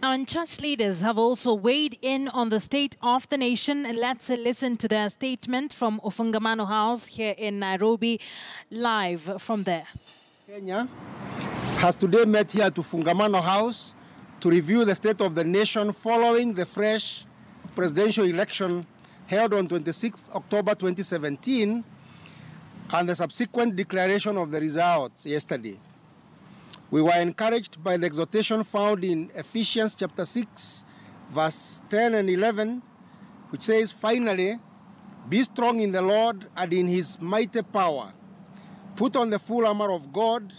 And church leaders have also weighed in on the state of the nation. Let's listen to their statement from Ufungamano House here in Nairobi, live from there. Kenya has today met here to Ufungamano House to review the state of the nation following the fresh presidential election held on 26 October 2017 and the subsequent declaration of the results yesterday. We were encouraged by the exhortation found in Ephesians chapter 6, verse 10 and 11, which says, "Finally, be strong in the Lord and in his mighty power. Put on the full armor of God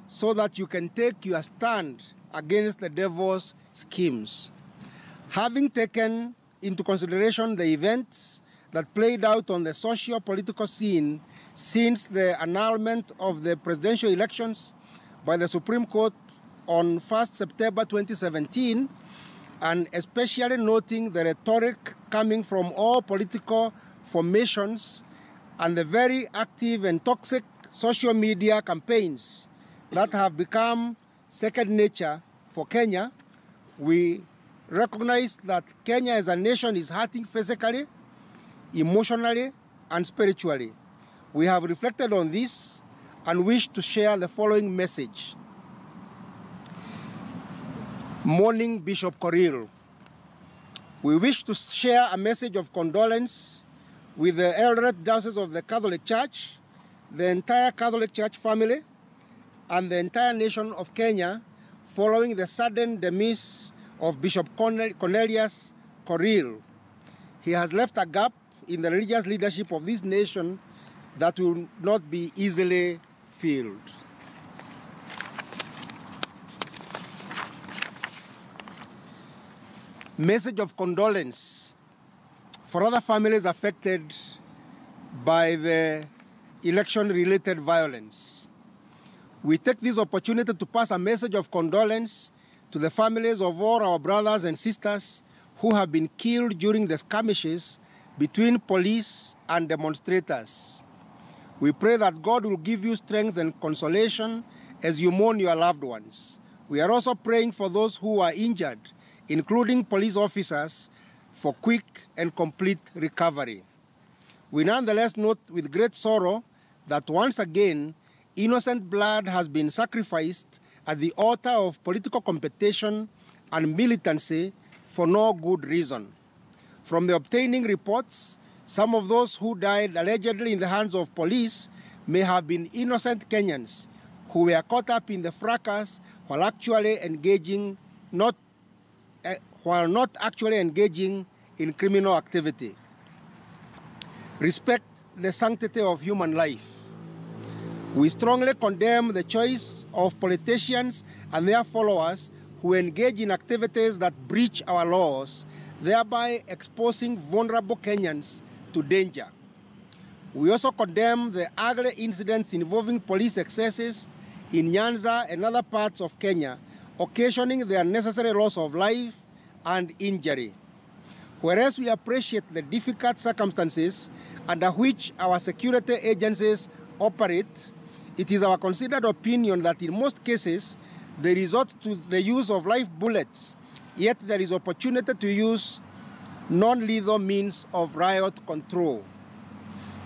so that you can take your stand against the devil's schemes." Having taken into consideration the events that played out on the socio-political scene since the annulment of the presidential elections by the Supreme Court on 1st September 2017, and especially noting the rhetoric coming from all political formations and the very active and toxic social media campaigns that have become second nature for Kenya, we recognize that Kenya as a nation is hurting physically, emotionally, and spiritually. We have reflected on this and wish to share the following message. Mourning Bishop Korir. We wish to share a message of condolence with the Eldoret Diocese of the Catholic Church, the entire Catholic Church family, and the entire nation of Kenya following the sudden demise of Bishop Cornelius Korir. He has left a gap in the religious leadership of this nation that will not be easily filled. Message of condolence for other families affected by the election-related violence. We take this opportunity to pass a message of condolence to the families of all our brothers and sisters who have been killed during the skirmishes between police and demonstrators. We pray that God will give you strength and consolation as you mourn your loved ones. We are also praying for those who are injured, including police officers, for quick and complete recovery. We nonetheless note with great sorrow that once again, innocent blood has been sacrificed at the altar of political competition and militancy for no good reason. From the obtaining reports, some of those who died allegedly in the hands of police may have been innocent Kenyans who were caught up in the fracas while not actually engaging in criminal activity. Respect the sanctity of human life. We strongly condemn the choice of politicians and their followers who engage in activities that breach our laws, thereby exposing vulnerable Kenyans to danger. We also condemn the ugly incidents involving police excesses in Nyanza and other parts of Kenya, occasioning the unnecessary loss of life and injury. Whereas we appreciate the difficult circumstances under which our security agencies operate, it is our considered opinion that in most cases, they resort to the use of live bullets, yet there is opportunity to use non-lethal means of riot control.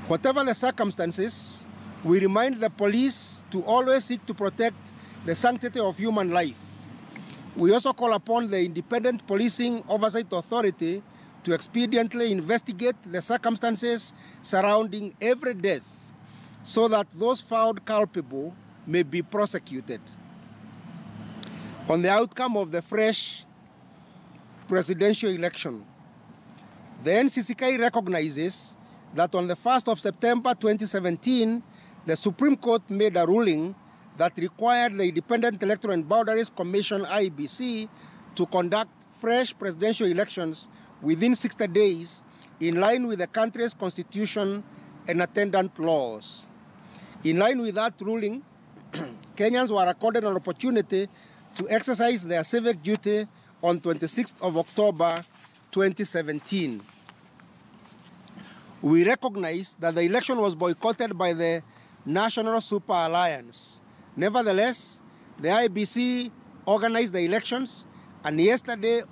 Whatever the circumstances, we remind the police to always seek to protect the sanctity of human life. We also call upon the Independent Policing Oversight Authority to expediently investigate the circumstances surrounding every death so that those found culpable may be prosecuted. On the outcome of the fresh presidential election, the NCCK recognizes that on the 1st of September 2017, the Supreme Court made a ruling that required the Independent Electoral and Boundaries Commission, IEBC, to conduct fresh presidential elections within 60 days in line with the country's constitution and attendant laws. In line with that ruling, Kenyans were accorded an opportunity to exercise their civic duty on 26th of October 2017. We recognize that the election was boycotted by the National Super Alliance. Nevertheless, the IEBC organized the elections and yesterday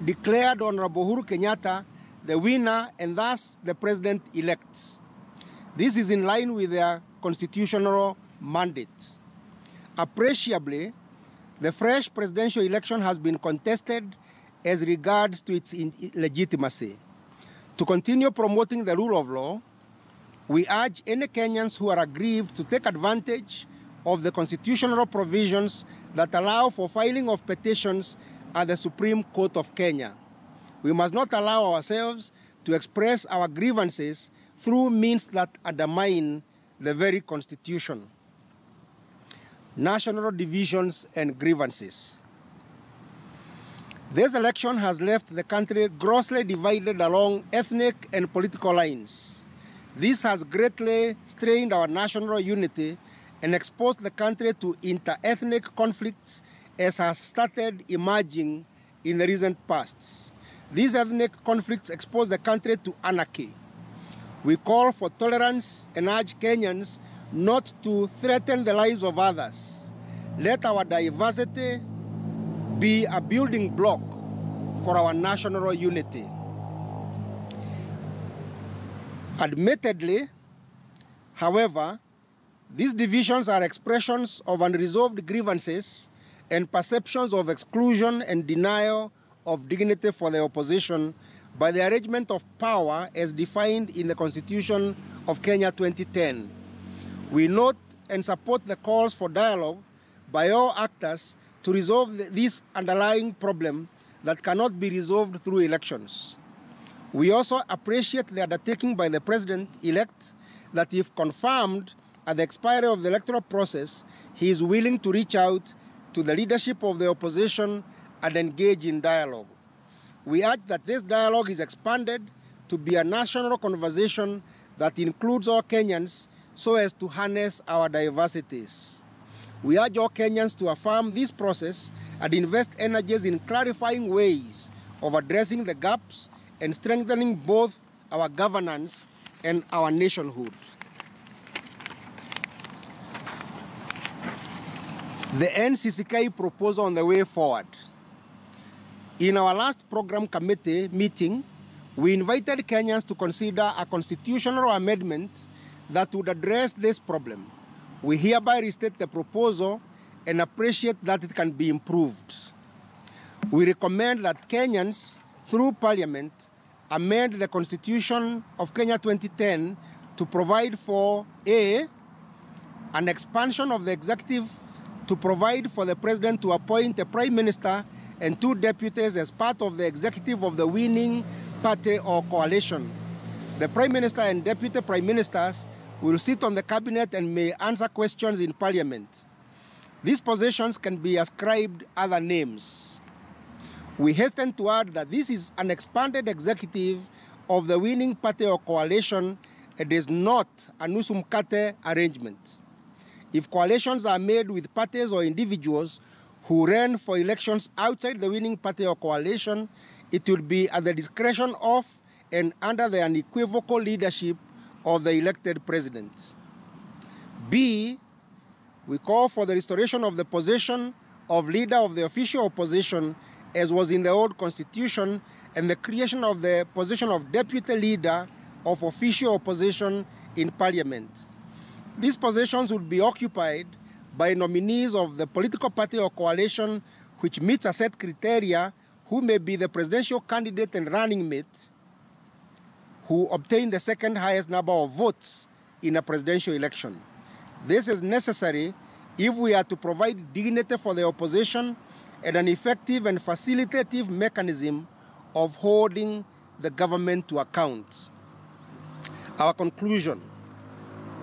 declared Honorable Uhuru Kenyatta the winner and thus the president-elect. This is in line with their constitutional mandate. Appreciably, the fresh presidential election has been contested as regards to its legitimacy. To continue promoting the rule of law, we urge any Kenyans who are aggrieved to take advantage of the constitutional provisions that allow for filing of petitions at the Supreme Court of Kenya. We must not allow ourselves to express our grievances through means that undermine the very Constitution. National divisions and grievances. This election has left the country grossly divided along ethnic and political lines. This has greatly strained our national unity and exposed the country to inter-ethnic conflicts as has started emerging in the recent past. These ethnic conflicts expose the country to anarchy. We call for tolerance and urge Kenyans not to threaten the lives of others. Let our diversity be a building block for our national unity. Admittedly, however, these divisions are expressions of unresolved grievances and perceptions of exclusion and denial of dignity for the opposition by the arrangement of power as defined in the Constitution of Kenya 2010. We note and support the calls for dialogue by all actors to resolve this underlying problem that cannot be resolved through elections. We also appreciate the undertaking by the President-elect that if confirmed at the expiry of the electoral process, he is willing to reach out to the leadership of the opposition and engage in dialogue. We urge that this dialogue is expanded to be a national conversation that includes all Kenyans so as to harness our diversities. We urge all Kenyans to affirm this process and invest energies in clarifying ways of addressing the gaps and strengthening both our governance and our nationhood. The NCCK proposal on the way forward. In our last program committee meeting, we invited Kenyans to consider a constitutional amendment that would address this problem. We hereby restate the proposal and appreciate that it can be improved. We recommend that Kenyans, through Parliament, amend the Constitution of Kenya 2010 to provide for A, an expansion of the executive to provide for the President to appoint a Prime Minister and 2 deputies as part of the executive of the winning party or coalition. The Prime Minister and Deputy Prime Ministers will sit on the cabinet and may answer questions in Parliament. These positions can be ascribed other names. We hasten to add that this is an expanded executive of the winning party or coalition. It is not a nusu mkate arrangement. If coalitions are made with parties or individuals who ran for elections outside the winning party or coalition, it will be at the discretion of and under the unequivocal leadership of the elected president. B, we call for the restoration of the position of leader of the official opposition as was in the old constitution and the creation of the position of deputy leader of official opposition in Parliament. These positions would be occupied by nominees of the political party or coalition which meets a set criteria who may be the presidential candidate and running mate who obtain the second highest number of votes in a presidential election. This is necessary if we are to provide dignity for the opposition and an effective and facilitative mechanism of holding the government to account. Our conclusion.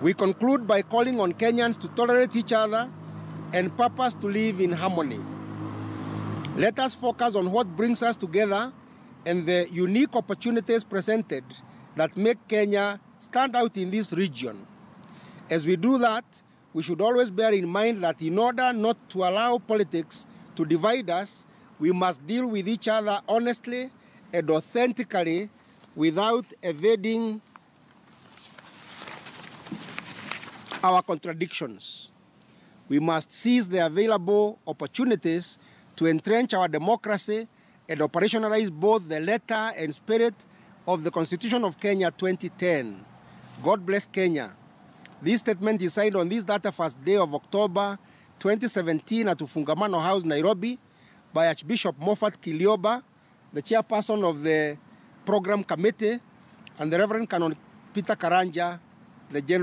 We conclude by calling on Kenyans to tolerate each other and purpose to live in harmony. Let us focus on what brings us together and the unique opportunities presented that make Kenya stand out in this region. As we do that, we should always bear in mind that in order not to allow politics to divide us, we must deal with each other honestly and authentically without evading our contradictions. We must seize the available opportunities to entrench our democracy and operationalize both the letter and spirit of the Constitution of Kenya 2010. God bless Kenya. This statement is signed on this 31st day of October 2017 at Ufungamano House, Nairobi, by Archbishop Moffat Kilioba, the chairperson of the program committee, and the Reverend Canon Peter Karanja, the general.